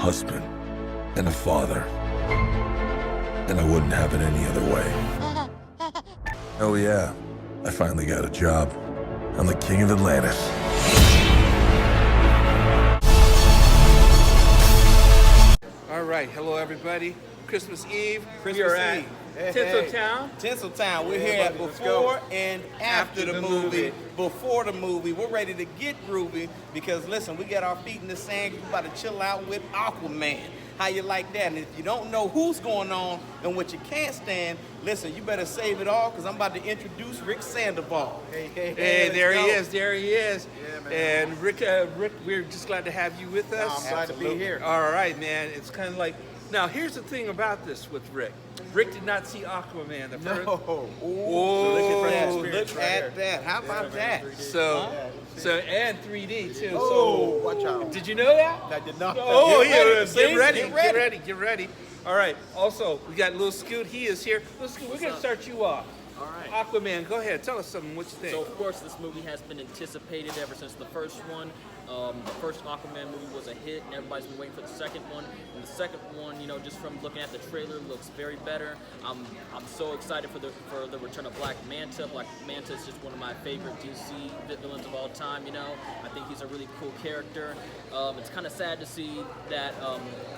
husband and a father, and I wouldn't have it any other way. Oh yeah, I finally got a job. I'm the king of Atlantis. All right, hello everybody. Christmas Eve. Christmas we are at Eve. Tinseltown. Tinseltown. We're here at before and after the movie. Before the movie, we're ready to get groovy because listen, we got our feet in the sand. We're about to chill out with Aquaman. How you like that? And if you don't know who's going on and what you can't stand, listen, you better save it all because I'm about to introduce Rick Sandoval. Hey, there he is. There he is. Yeah, man. And Rick, we're just glad to have you with us. I'm glad to be here. All right, man. It's kind of like, now here's the thing about this with Rick. Rick did not see Aquaman the first. No. Whoa. Look at that. How about that? So and 3D too. Oh, So watch out. Did you know that? I did not. Oh, Get ready. Get ready. All right. Also, we got Lil Scoot. He is here. Lil Scoot, we're gonna start you off. All right. Aquaman, go ahead. Tell us something. What you think? So of course, this movie has been anticipated ever since the first one. The first Aquaman movie was a hit, and everybody's been waiting for the second one. And the second one, you know, just from looking at the trailer, looks very better. I'm so excited for the return of Black Manta. Black Manta is just one of my favorite DC villains of all time. You know, I think he's a really cool character. It's kind of sad to see that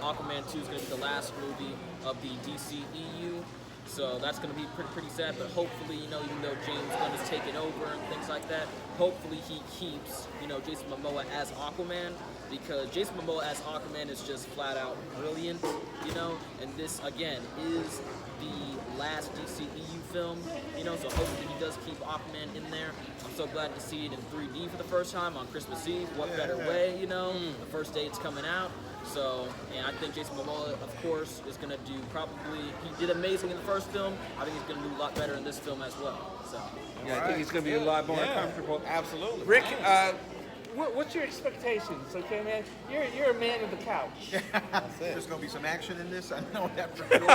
Aquaman 2 is going to be the last movie of the DCEU. So that's going to be pretty sad, but hopefully, you know, even though James Gunn is taking over and things like that, hopefully he keeps, you know, Jason Momoa as Aquaman, because Jason Momoa as Aquaman is just flat out brilliant, you know, and this, again, is the last DCEU film, you know, so hopefully he does keep Aquaman in there. I'm so glad to see it in 3D for the first time on Christmas Eve. What better way, you know, the first day it's coming out. So, and I think Jason Momoa, of course, is going to do probably, he did amazing in the first film. I think he's going to do a lot better in this film as well. So, yeah, I think he's going to be a lot more comfortable. Absolutely. Rick, what's your expectations? Okay, man, you're a man of the couch. There's gonna be some action in this. I know that for sure.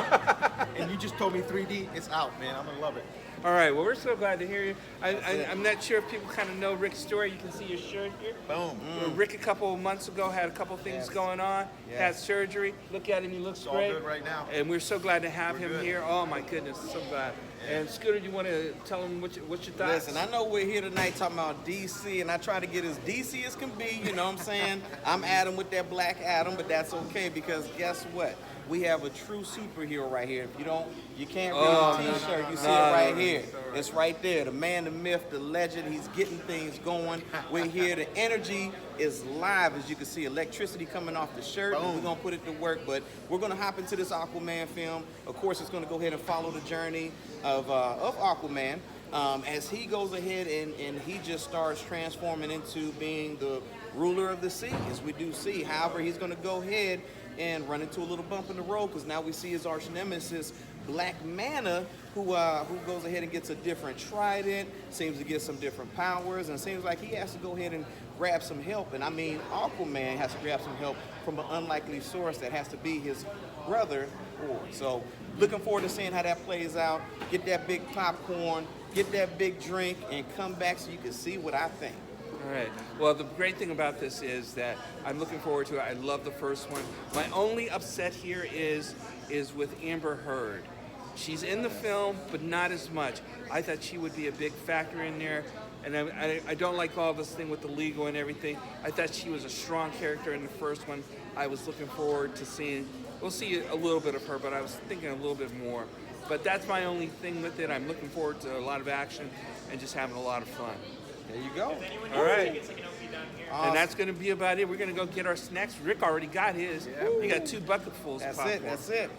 And you just told me 3D. It's out, man. I'm gonna love it. All right, well, we're so glad to hear you. I'm not sure if people kind of know Rick's story. You can see your shirt here. Boom. Rick, a couple of months ago, had a couple things going on, had surgery. Look at him, he looks great. All good right now. And we're so glad to have him here. Oh, my goodness, so glad. And Scooter, you want to tell him what's your thoughts? Listen, I know we're here tonight talking about DC, and I try to get as DC as can be, you know what I'm saying? I'm Adam with that Black Adam, but that's okay because guess what? We have a true superhero right here. If you can't read the t-shirt, you see it right here. It's right there. The man, the myth, the legend, he's getting things going. We're here. The energy is live, as you can see. Electricity coming off the shirt. We're going to put it to work, but we're going to hop into this Aquaman film. Of course, it's going to go ahead and follow the journey of Aquaman as he goes ahead and he just starts transforming into being the ruler of the sea, as we do see. However, he's going to go ahead and run into a little bump in the road because now we see his arch nemesis, Black Manta, who goes ahead and gets a different trident, seems to get some different powers, and seems like he has to go ahead and grab some help. And I mean, Aquaman has to grab some help from an unlikely source that has to be his brother. So looking forward to seeing how that plays out. Get that big popcorn, get that big drink, and come back so you can see what I think. All right. Well, the great thing about this is that I'm looking forward to it. I love the first one. My only upset here is with Amber Heard. She's in the film, but not as much. I thought she would be a big factor in there, and I don't like all this thing with the legal and everything. I thought she was a strong character in the first one. I was looking forward to seeing, we'll see a little bit of her, but I was thinking a little bit more. But that's my only thing with it. I'm looking forward to a lot of action and just having a lot of fun. There you go. All right. And that's going to be about it. We're going to go get our snacks. Rick already got his. He got 2 bucketfuls of popcorn. That's it.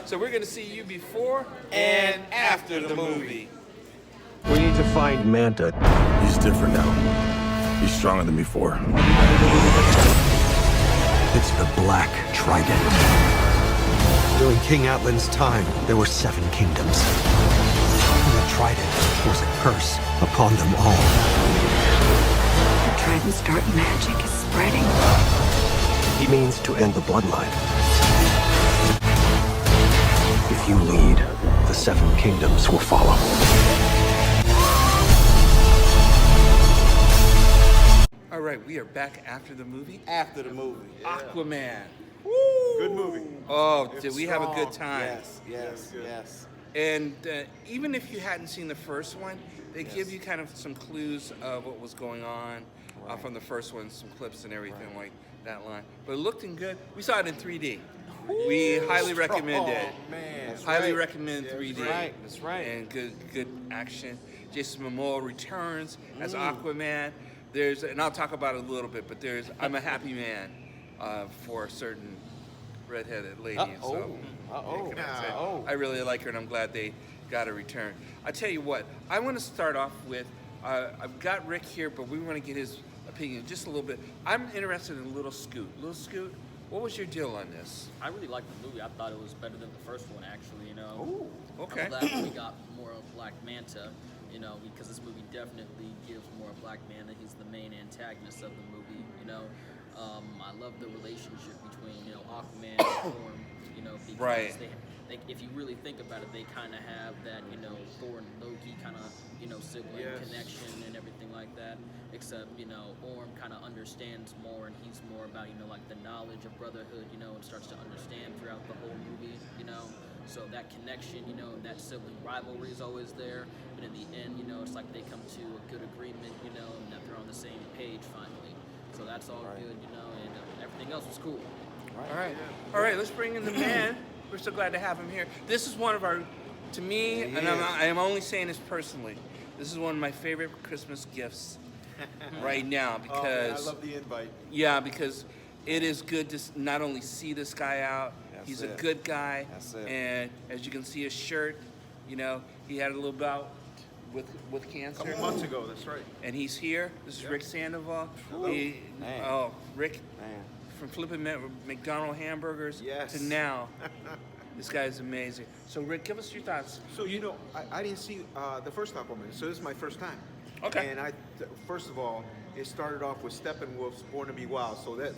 So we're going to see you before and after the movie. We need to find Manta. He's different now. He's stronger than before. It's the Black Trident. During King Atlan's time, there were 7 kingdoms. The Trident was a curse upon them all. The Trident's dark magic is spreading. He means to end the bloodline. If you lead, the 7 kingdoms will follow. All right, we are back after the movie. After the movie. Aquaman. Good movie. Oh, It's did we have a good strong. time? Yes, yes, Good. yes. And even if you hadn't seen the first one, they Yes. give you kind of some clues of what was going on Right. from the first one, some clips and everything like that line. But it looked good. We saw it in 3D. We highly recommend it. Oh, man. That's Highly right. recommend Yeah, 3D. That's right. That's right. And good action. Jason Momoa returns as Mm. Aquaman. And I'll talk about it a little bit, but I'm a happy man for a certain redheaded lady. So I really like her, and I'm glad they got a return. I tell you what, I want to start off with. I've got Rick here, but we want to get his opinion just a little bit. I'm interested in Little Scoot. Little Scoot, what was your deal on this? I really liked the movie. I thought it was better than the first one, actually. Okay. I'm glad we got more of Black Manta, because this movie definitely gives more of Black Manta. He's the main antagonist of the movie. I love the relationship between Aquaman and Thor. Because Right. they, if you really think about it, they kind of have that Thor and Loki kind of sibling Yes. connection and everything like that. Except Orm kind of understands more, and he's more about like the knowledge of brotherhood, and starts to understand throughout the whole movie. So that connection, and that sibling rivalry is always there. But in the end, it's like they come to a good agreement, and that they're on the same page finally. So that's all good, and everything else was cool. All right, let's bring in the man. We're so glad to have him here. This is one of our, to me, Yeah, he and is. I am only saying this personally, this is one of my favorite Christmas gifts right now Oh, man, I because, love the invite. because it is good to not only see this guy out, That's he's it. a good guy, That's it. and as you can see his shirt, he had a little bout with cancer. A couple months ago, that's right. And he's here. This is Rick Sandoval. Man. Rick Man. from flipping McDonald's hamburgers Yes. to now. This guy is amazing. So Rick, give us your thoughts. So I didn't see the first Aquaman, so this is my first time. Okay. And first of all, it started off with Steppenwolf's Born to Be Wild, so that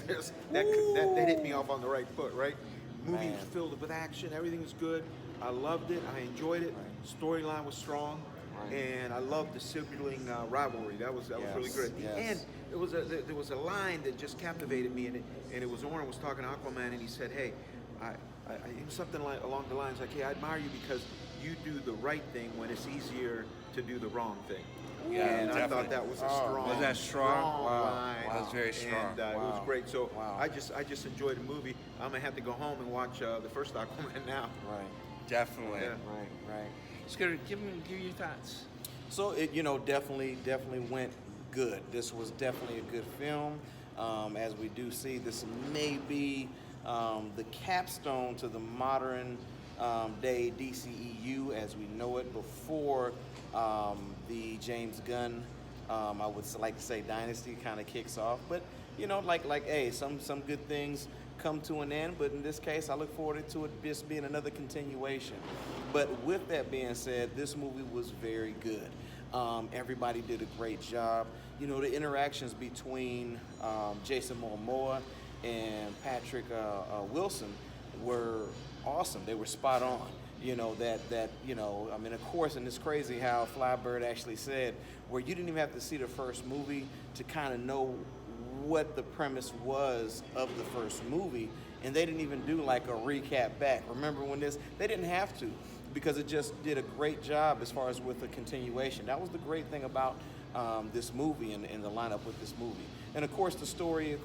hit me off on the right foot, right? Movie Man. was filled with action, everything was good. I loved it, I enjoyed it. Storyline was strong, and I loved the sibling rivalry. That was really great. Yes. And there was a line that just captivated me, and it was Oren was talking to Aquaman, and he said, "Hey, it was something along the lines like, hey, I admire you because you do the right thing when it's easier to do the wrong thing." Yeah, and I definitely. thought that was a strong. Was that strong? line. That was very strong. And it was great. So Wow. I just enjoyed the movie. I'm gonna have to go home and watch the first Aquaman now. Right, Definitely. Yeah. right. Scooter, give you your thoughts. So it, definitely went good. This was definitely a good film. As we do see, this may be the capstone to the modern day DCEU as we know it before the James Gunn, I would like to say, dynasty kind of kicks off. But hey, some good things come to an end. But in this case, I look forward to it just being another continuation. But with that being said, this movie was very good. Everybody did a great job. The interactions between Jason Momoa and Patrick Wilson were awesome. They were spot on. Of course, and it's crazy how Flybird actually said, where you didn't even have to see the first movie to kind of know what the premise was of the first movie, and they didn't even do like a recap back. Remember when they didn't have to, because it just did a great job as far as with the continuation. That was the great thing about this movie and the lineup with this movie. And of course, the story,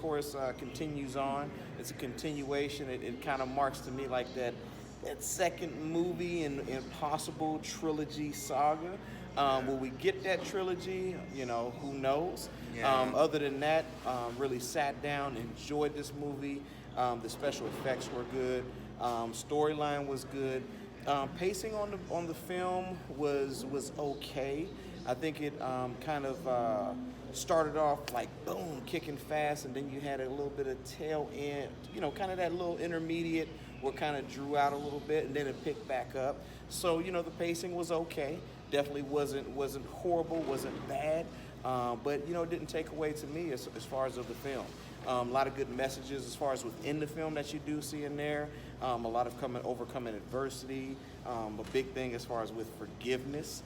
continues on. It's a continuation. It kind of marks to me like that second movie in possible trilogy saga. Will we get that trilogy? Who knows? Yeah. Other than that, really sat down, enjoyed this movie. The special effects were good. Storyline was good. Pacing on the film was okay. I think it kind of started off like boom, kicking fast, and then you had a little bit of tail end, kind of that little intermediate where kind of drew out a little bit, and then it picked back up. So the pacing was okay. Definitely wasn't horrible, wasn't bad, but it didn't take away to me as far as of the film. A lot of good messages as far as within the film that you do see in there. A lot of overcoming adversity. A big thing as far as with forgiveness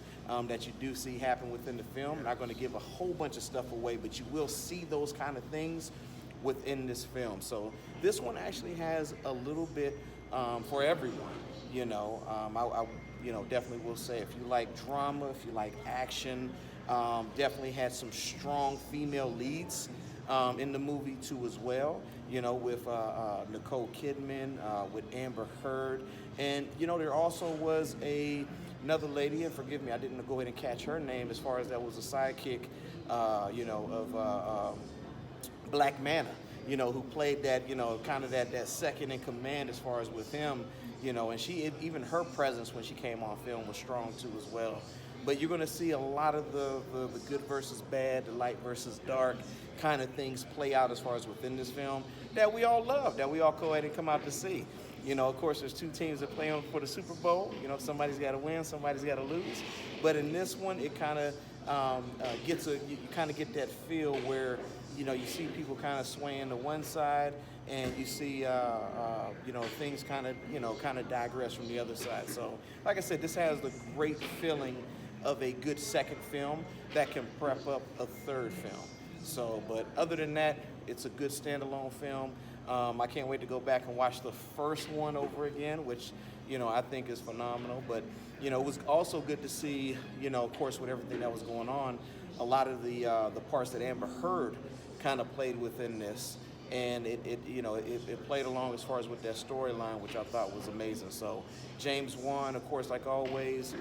that you do see happen within the film. I'm not going to give a whole bunch of stuff away, but you will see those kind of things within this film. So this one actually has a little bit for everyone. You know, I definitely will say if you like drama, if you like action, definitely had some strong female leads in the movie too as well. You know, with Nicole Kidman, with Amber Heard, and you know there also was another lady, and forgive me, I didn't go ahead and catch her name as far as that was a sidekick, of Black Manta, who played that, kind of that second in command as far as with him, and even her presence when she came on film was strong too as well. But you're going to see a lot of the good versus bad, the light versus dark kind of things play out as far as within this film that we all love, that we all go ahead and come out to see. Of course, there's two teams that play on for the Super Bowl. Somebody's got to win, somebody's got to lose. But in this one, it kind of you kind of get that feel where you see people kind of swaying to one side, and you see things kind of digress from the other side. So, like I said, this has the great feeling of a good second film that can prep up a third film. So, but other than that, it's a good standalone film. I can't wait to go back and watch the first one over again, which, I think is phenomenal. But, it was also good to see, of course, with everything that was going on, a lot of the parts that Amber Heard kind of played within this. And it played along as far as with that storyline, which I thought was amazing. So James Wan, of course, like always,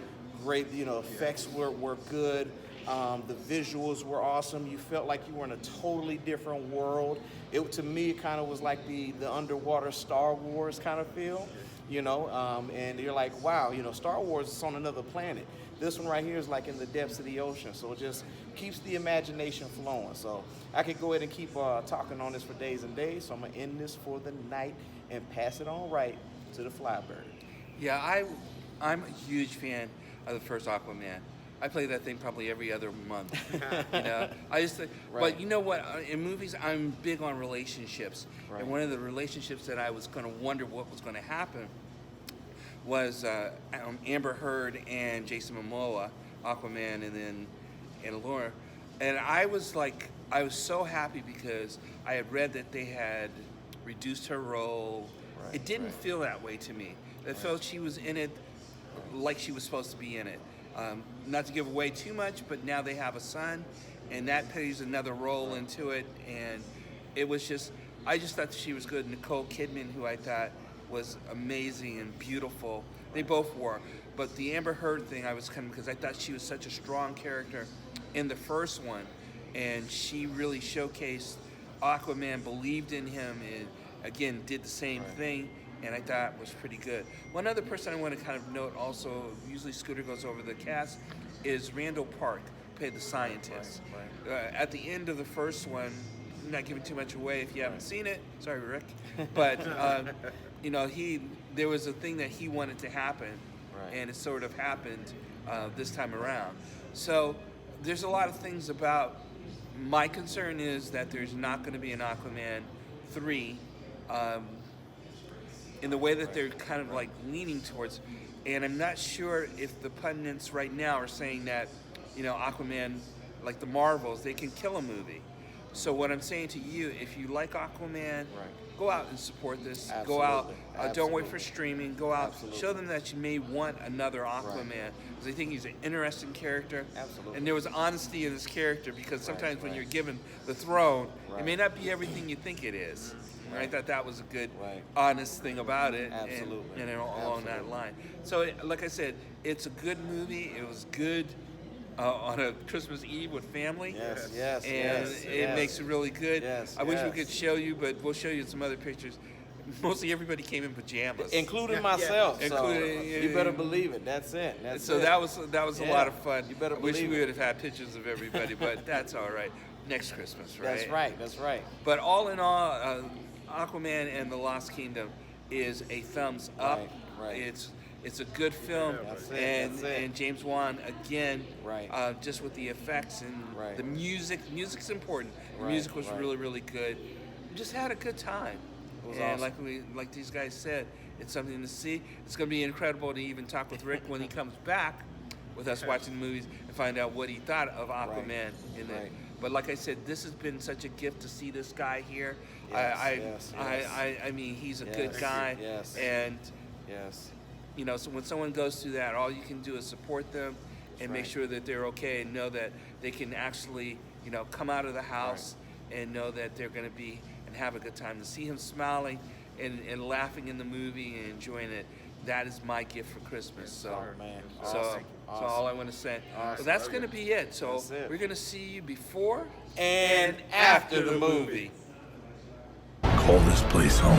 great, effects were good. The visuals were awesome. You felt like you were in a totally different world. To me, it kind of was like the underwater Star Wars kind of feel, and you're like, wow, Star Wars is on another planet. This one right here is like in the depths of the ocean, so it just keeps the imagination flowing. So I could go ahead and keep talking on this for days and days, so I'm going to end this for the night and pass it on right to the Flybird. Yeah, I'm a huge fan of the first Aquaman. I play that thing probably every other month. I just think, Right. But you know what? In movies, I'm big on relationships. Right. And one of the relationships that I was going to wonder what was going to happen was Amber Heard and Jason Momoa, Aquaman, and Laura. And I was so happy because I had read that they had reduced her role. Right, It didn't right. feel that way to me. I felt she was in it like she was supposed to be in it. Not to give away too much, but now they have a son, and that plays another role into it. And it was I just thought that she was good. Nicole Kidman, who I thought was amazing and beautiful. They both were. But the Amber Heard thing, I was because I thought she was such a strong character in the first one, and she really showcased Aquaman, believed in him, and again did the same thing. And I thought was pretty good. One other person I want to kind of note also, usually Scooter goes over the cast, is Randall Park, who played the scientist. Right. At the end of the first one, I'm not giving too much away if you haven't seen it. Sorry, Rick. But, there was a thing that he wanted to happen, Right. and it sort of happened this time around. So there's a lot of things about, my concern is that there's not going to be an Aquaman 3, in the way that they're kind of like leaning towards. And I'm not sure if the pundits right now are saying that, Aquaman, like the Marvels, they can kill a movie. So what I'm saying to you, if you like Aquaman, go out and support this. Absolutely. Go out. Don't wait Absolutely. for streaming. Go out. Absolutely. Show them that you may want another Aquaman. Because I think he's an interesting character. Absolutely. And there was honesty in this character, because sometimes when right. you're given the throne, Right. it may not be everything you think it is. And I thought that was a good, Right. honest thing about it. Absolutely. And along that Absolutely. line. So, like I said, it's a good movie. It was good on a Christmas Eve with family. Yes, And yes, it yes. makes it really good. Yes, I wish we yes. could show you, but we'll show you some other pictures. Mostly everybody came in pajamas. Including myself. So Including- you better believe it. That's it. So that was a Yeah. lot of fun. You better I wish believe we it. would have had pictures of everybody, but that's all right. Next Christmas, right? That's right. But all in all, Aquaman and the Lost Kingdom is a thumbs up. Right. It's a good film, That's it, and that's it. and James Wan again, Right. just with the effects and Right. the music. Music's important. The Right, music was right. really, really good. We just had a good time. It was And awesome. like these guys said, it's something to see. It's going to be incredible to even talk with Rick when he comes back with us watching the movies and find out what he thought of Aquaman in it. Right. But like I said, this has been such a gift to see this guy here. Yes, I mean, he's a good guy. Yes. And Yes. you know, so when someone goes through that, all you can do is support them and make sure that they're okay, and know that they can actually, you know, come out of the house and know that they're going to be and have a good time. To see him smiling and laughing in the movie and enjoying it, that is my gift for Christmas. So, man. so, Awesome. so all I want to say. Awesome. So that's going to be it. So That's it. we're going to see you before And after the movie. Call this place home.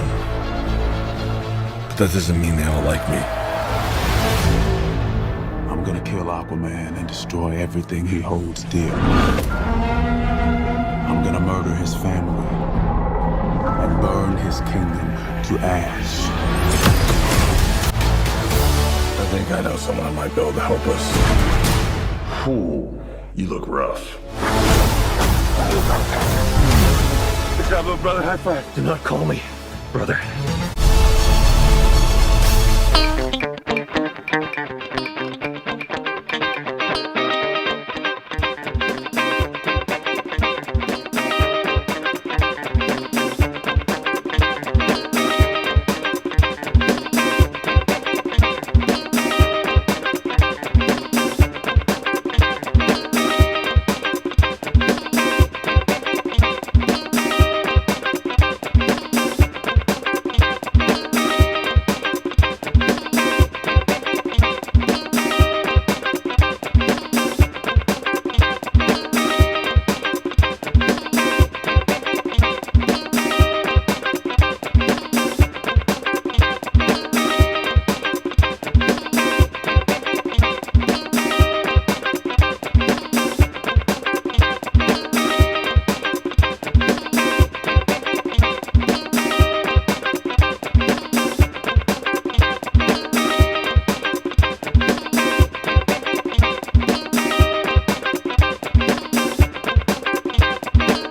But that doesn't mean they all like me. I'm gonna kill Aquaman and destroy everything he holds dear. I'm gonna murder his family and burn his kingdom to ash. I think I know someone I might be able to help us. Ooh, you look rough. Good job, little brother. High five. Do not call me brother.